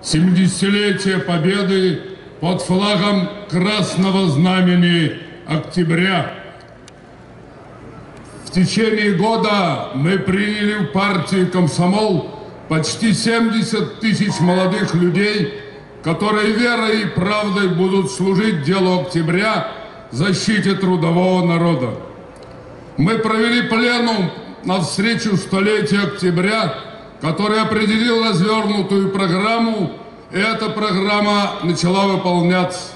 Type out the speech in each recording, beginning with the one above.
70-летие Победы под флагом Красного Знамени Октября. В течение года мы приняли в партию «Комсомол» почти 70 тысяч молодых людей, которые верой и правдой будут служить делу октября, защите трудового народа. Мы провели пленум на встречу столетия октября, который определил развернутую программу, и эта программа начала выполняться.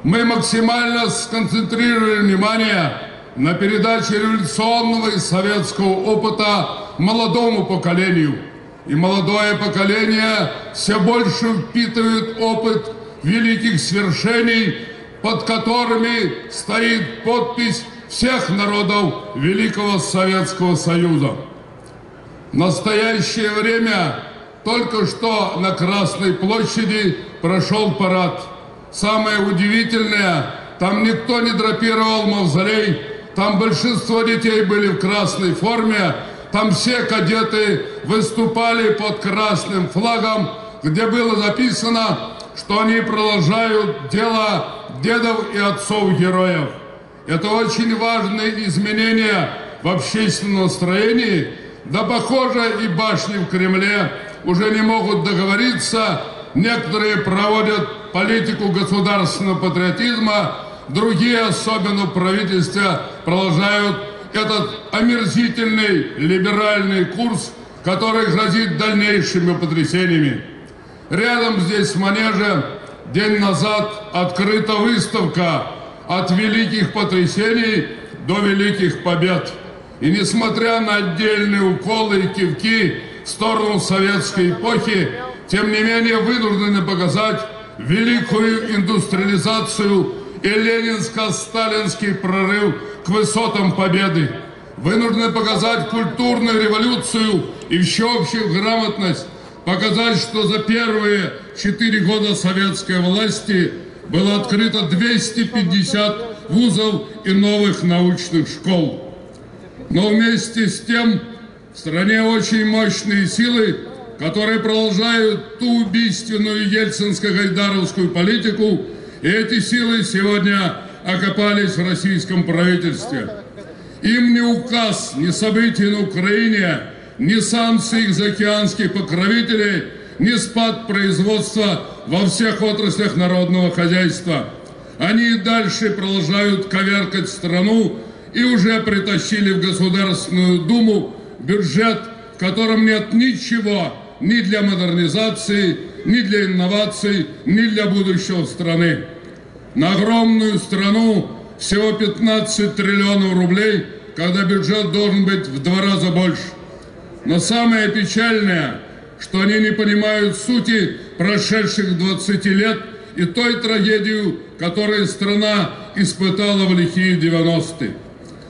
Мы максимально сконцентрировали внимание на передаче революционного и советского опыта молодому поколению. И молодое поколение все больше впитывает опыт великих свершений, под которыми стоит подпись всех народов Великого Советского Союза. В настоящее время только что на Красной площади прошел парад. Самое удивительное, там никто не драпировал мавзолей, там большинство детей были в красной форме, там все кадеты выступали под красным флагом, где было записано, что они продолжают дело дедов и отцов героев. Это очень важные изменения в общественном настроении. Да, похоже, и башни в Кремле уже не могут договориться. Некоторые проводят политику государственного патриотизма, другие, особенно в правительстве, продолжают этот омерзительный либеральный курс, который грозит дальнейшими потрясениями. Рядом здесь в манеже день назад открыта выставка «От великих потрясений до великих побед». И несмотря на отдельные уколы и кивки в сторону советской эпохи, тем не менее вынуждены показать великую индустриализацию и ленинско-сталинский прорыв к высотам победы. Вынуждены показать культурную революцию и всеобщую грамотность, показать, что за первые 4 года советской власти было открыто 250 вузов и новых научных школ. Но вместе с тем в стране очень мощные силы, которые продолжают ту убийственную ельцинско-гайдаровскую политику, и эти силы сегодня окопались в российском правительстве. Им ни указ, ни события на Украине, ни санкции их заокеанских покровителей, ни спад производства во всех отраслях народного хозяйства. Они и дальше продолжают коверкать страну и уже притащили в Государственную Думу бюджет, в котором нет ничего ни для модернизации, ни для инноваций, ни для будущего страны. На огромную страну всего 15 триллионов рублей, когда бюджет должен быть в 2 раза больше. Но самое печальное, что они не понимают сути прошедших 20 лет и той трагедию, которую страна испытала в лихие 90-е.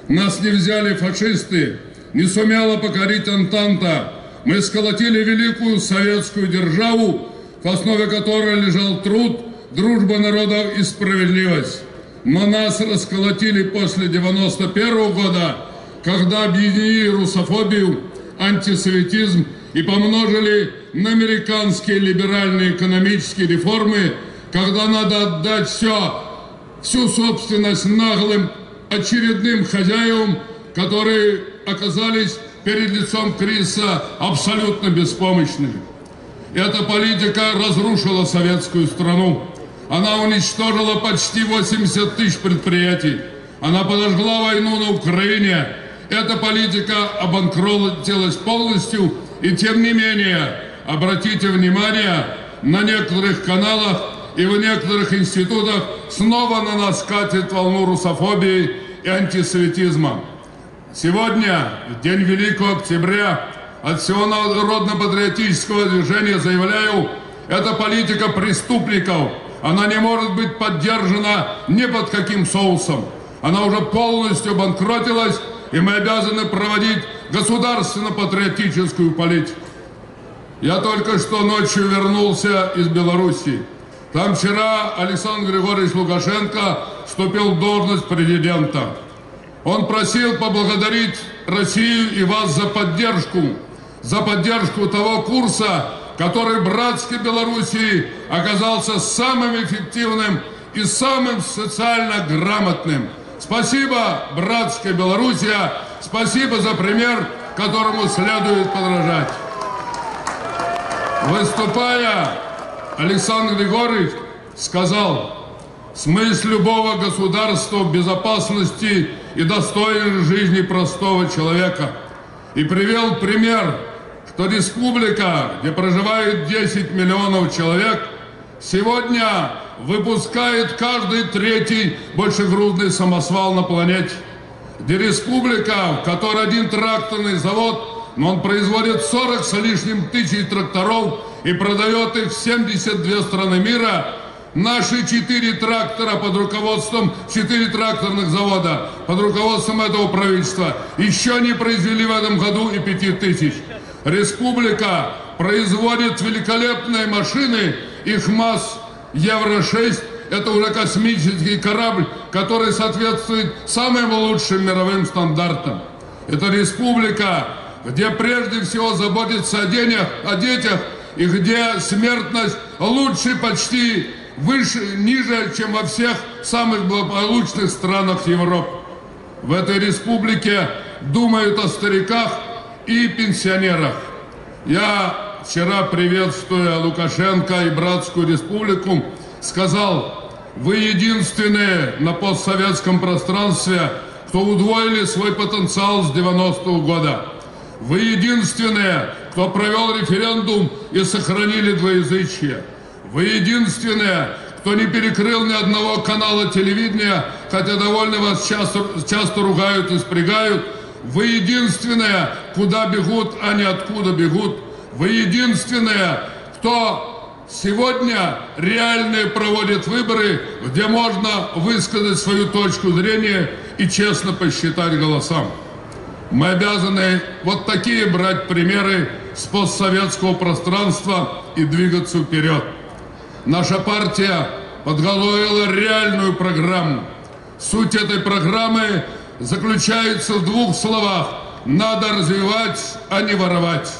Нас не взяли фашисты, не сумела покорить Антанта. Мы сколотили великую советскую державу, в основе которой лежал труд, дружба народов и справедливость. Но нас расколотили после 91-го года, когда объединили русофобию, антисоветизм и помножили на американские либеральные экономические реформы, когда надо отдать всю собственность наглым очередным хозяевам, которые оказались перед лицом кризиса абсолютно беспомощными. Эта политика разрушила советскую страну. Она уничтожила почти 80 тысяч предприятий. Она подожгла войну на Украине. Эта политика обанкротилась полностью. И тем не менее, обратите внимание, на некоторых каналах и в некоторых институтах снова на нас катит волну русофобии и антисоветизма. Сегодня, в день Великого Октября, от всего народно-патриотического движения заявляю, это политика преступников. Она не может быть поддержана ни под каким соусом. Она уже полностью обанкротилась, и мы обязаны проводить государственно-патриотическую политику. Я только что ночью вернулся из Белоруссии. Там вчера Александр Григорьевич Лукашенко вступил в должность президента. Он просил поблагодарить Россию и вас за поддержку того курса, который в братской Белоруссии оказался самым эффективным и самым социально грамотным. Спасибо, братская Белоруссия, спасибо за пример, которому следует подражать. Выступая, Александр Григорьевич сказал: смысл любого государства в безопасности и достойной жизни простого человека. И привел пример, что республика, где проживает 10 миллионов человек, сегодня выпускает каждый третий большегрузный самосвал на планете. Где республика, в которой один тракторный завод, но он производит 40 с лишним тысяч тракторов и продает их в 72 страны мира. Наши 4 трактора под руководством, 4 тракторных завода под руководством этого правительства еще не произвели в этом году и 5000. Республика производит великолепные машины, их МАЗ Евро-6, это уже космический корабль, который соответствует самым лучшим мировым стандартам. Это республика, где прежде всего заботится о детях, и где смертность лучше почти ниже, чем во всех самых благополучных странах Европы. В этой республике думают о стариках и пенсионерах. Я вчера, приветствуя Лукашенко и Братскую Республику, сказал: вы единственные на постсоветском пространстве, кто удвоили свой потенциал с 90-го года. Вы единственные, кто провел референдум и сохранили двуязычие. Вы единственные, кто не перекрыл ни одного канала телевидения, хотя довольно вас часто ругают и спрягают. Вы единственные, куда бегут, а не откуда бегут. Вы единственные, кто сегодня реальные проводит выборы, где можно высказать свою точку зрения и честно посчитать голосам. Мы обязаны вот такие брать примеры с постсоветского пространства и двигаться вперед. Наша партия подготовила реальную программу. Суть этой программы заключается в 2 словах: надо развивать, а не воровать.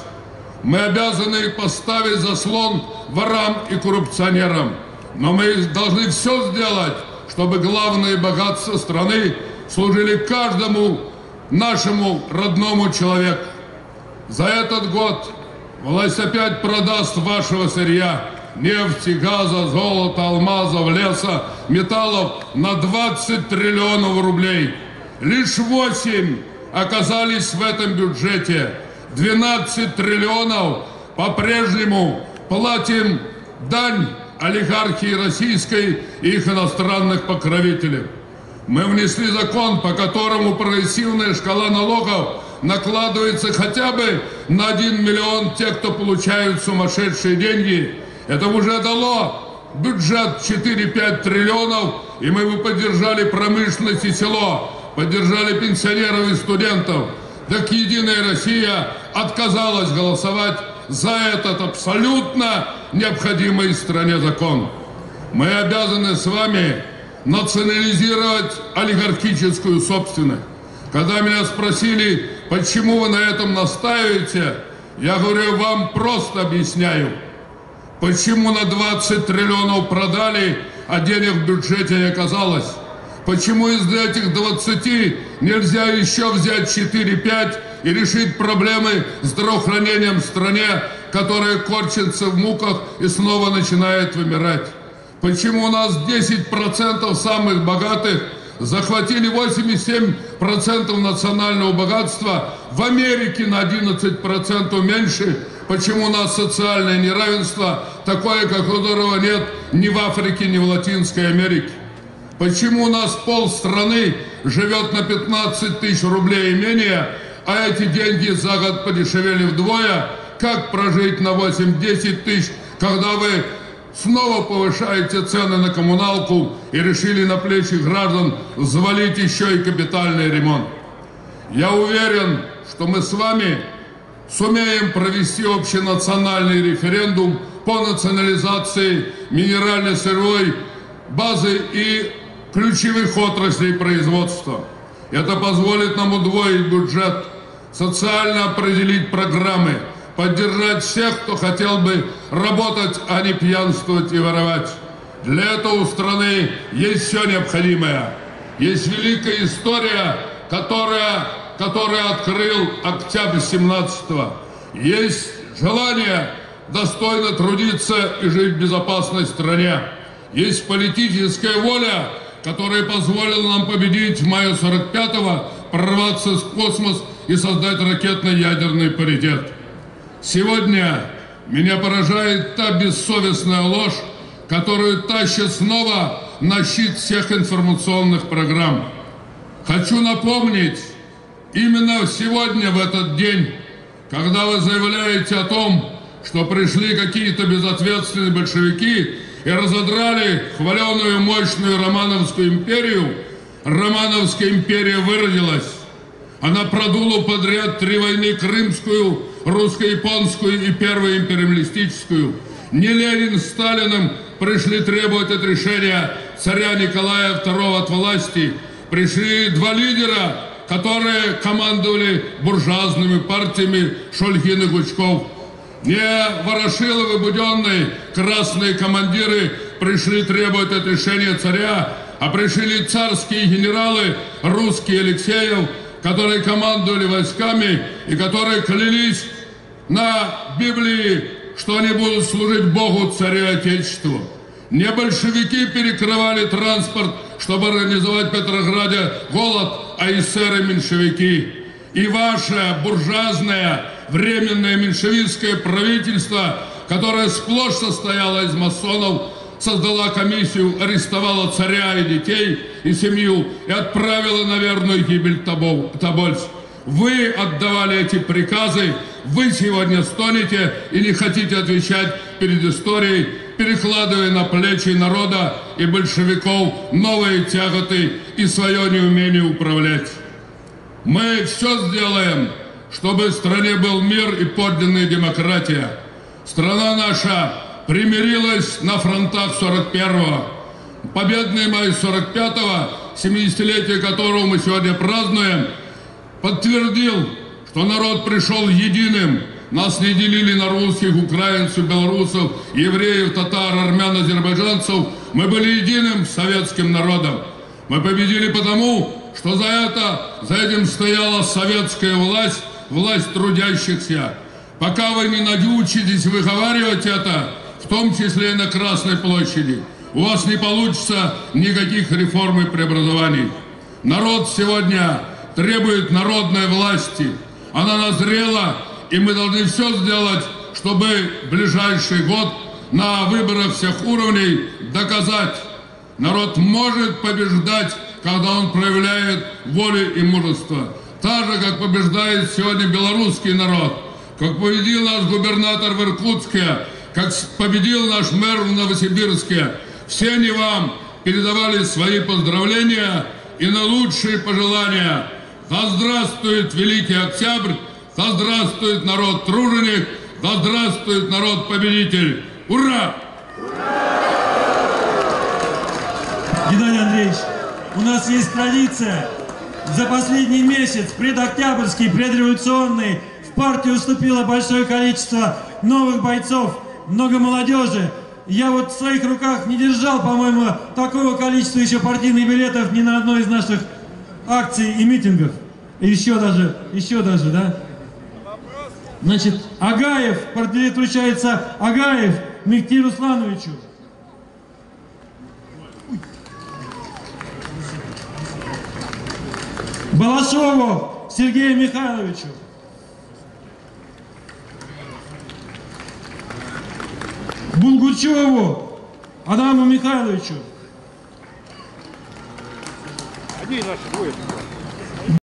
Мы обязаны поставить заслон ворам и коррупционерам, но мы должны все сделать, чтобы главные богатства страны служили каждому нашему родному человеку. За этот год власть опять продаст вашего сырья, нефти, газа, золота, алмазов, леса, металлов на 20 триллионов рублей. Лишь 8 оказались в этом бюджете. 12 триллионов по-прежнему платим дань олигархии российской и их иностранных покровителей. Мы внесли закон, по которому прогрессивная шкала налогов накладывается хотя бы на 1 миллион тех, кто получают сумасшедшие деньги. Это уже дало бюджет 4-5 триллионов, и мы бы поддержали промышленность и село, поддержали пенсионеров и студентов. Так Единая Россия отказалась голосовать за этот абсолютно необходимый стране закон. Мы обязаны с вами национализировать олигархическую собственность. Когда меня спросили, почему вы на этом настаиваете, я говорю, вам просто объясняю. Почему на 20 триллионов продали, а денег в бюджете не оказалось? Почему из этих 20 нельзя еще взять 4-5 и решить проблемы здравоохранением в стране, которая корчится в муках и снова начинает вымирать? Почему у нас 10% самых богатых захватили 87% национального богатства, в Америке на 11% меньше? Почему у нас социальное неравенство такое, которого нет ни в Африке, ни в Латинской Америке? Почему у нас полстраны живет на 15 тысяч рублей и менее, а эти деньги за год подешевели вдвое? Как прожить на 8-10 тысяч, когда вы снова повышаете цены на коммуналку и решили на плечи граждан взвалить еще и капитальный ремонт? Я уверен, что мы с вами сумеем провести общенациональный референдум по национализации минерально-сырьевой базы и ключевых отраслей производства. Это позволит нам удвоить бюджет, социально определить программы, поддержать всех, кто хотел бы работать, а не пьянствовать и воровать. Для этого у страны есть все необходимое. Есть великая история, которую открыл октябрь 17-го. Есть желание достойно трудиться и жить в безопасной стране. Есть политическая воля, которая позволила нам победить в мае 45-го, прорваться в космос и создать ракетно-ядерный паритет. Сегодня меня поражает та бессовестная ложь, которую тащат снова на щит всех информационных программ. Хочу напомнить, именно сегодня, в этот день, когда вы заявляете о том, что пришли какие-то безответственные большевики и разодрали хваленую мощную Романовскую империю, Романовская империя выродилась. Она продула подряд 3 войны: крымскую, русско-японскую и первую империалистическую. Не Ленин с Сталиным пришли требовать отрешения царя Николая II от власти. Пришли 2 лидера, которые командовали буржуазными партиями Шульгин и Гучков. Не Ворошиловы, буденные красные командиры пришли требовать отрешения царя, а пришли царские генералы, русские Алексеев, которые командовали войсками и которые клялись на Библии, что они будут служить Богу, царю и Отечеству. Не большевики перекрывали транспорт, чтобы организовать в Петрограде голод, а эсеры-меньшевики. И ваше буржуазное временное меньшевистское правительство, которое сплошь состояло из масонов, создала комиссию, арестовала царя и детей, и семью, и отправила на верную гибель Тобольск. Вы отдавали эти приказы, вы сегодня стонете и не хотите отвечать перед историей, перекладывая на плечи народа и большевиков новые тяготы и свое неумение управлять. Мы все сделаем, чтобы в стране был мир и подлинная демократия. Страна наша примирилась на фронтах 41-го. Победный май 45-го, 70-летие которого мы сегодня празднуем, подтвердил, что народ пришел единым. Нас не делили на русских, украинцев, белорусов, евреев, татар, армян, азербайджанцев. Мы были единым советским народом. Мы победили потому, что за этим стояла советская власть, власть трудящихся. Пока вы не научитесь выговаривать это, в том числе и на Красной площади, у вас не получится никаких реформ и преобразований. Народ сегодня требует народной власти. Она назрела, и мы должны все сделать, чтобы в ближайший год на выборах всех уровней доказать: народ может побеждать, когда он проявляет волю и мужество. Так же, как побеждает сегодня белорусский народ, как победил наш губернатор в Иркутске, как победил наш мэр в Новосибирске. Все они вам передавали свои поздравления и наилучшие пожелания. Да здравствует Великий Октябрь, да здравствует народ-труженик, да здравствует народ-победитель. Ура! Геннадий Андреевич, у нас есть традиция. За последний месяц, предоктябрьский, предреволюционный, в партию вступило большое количество новых бойцов, много молодежи. Я вот в своих руках не держал, по-моему, такого количества еще партийных билетов ни на одной из наших акций и митингов. И еще даже, да? Значит, Агаев, портрет вручается Агаев Мехти Руслановичу. Балашову Сергею Михайловичу. Булгучеву Адаму Михайловичу. Одни наши двое.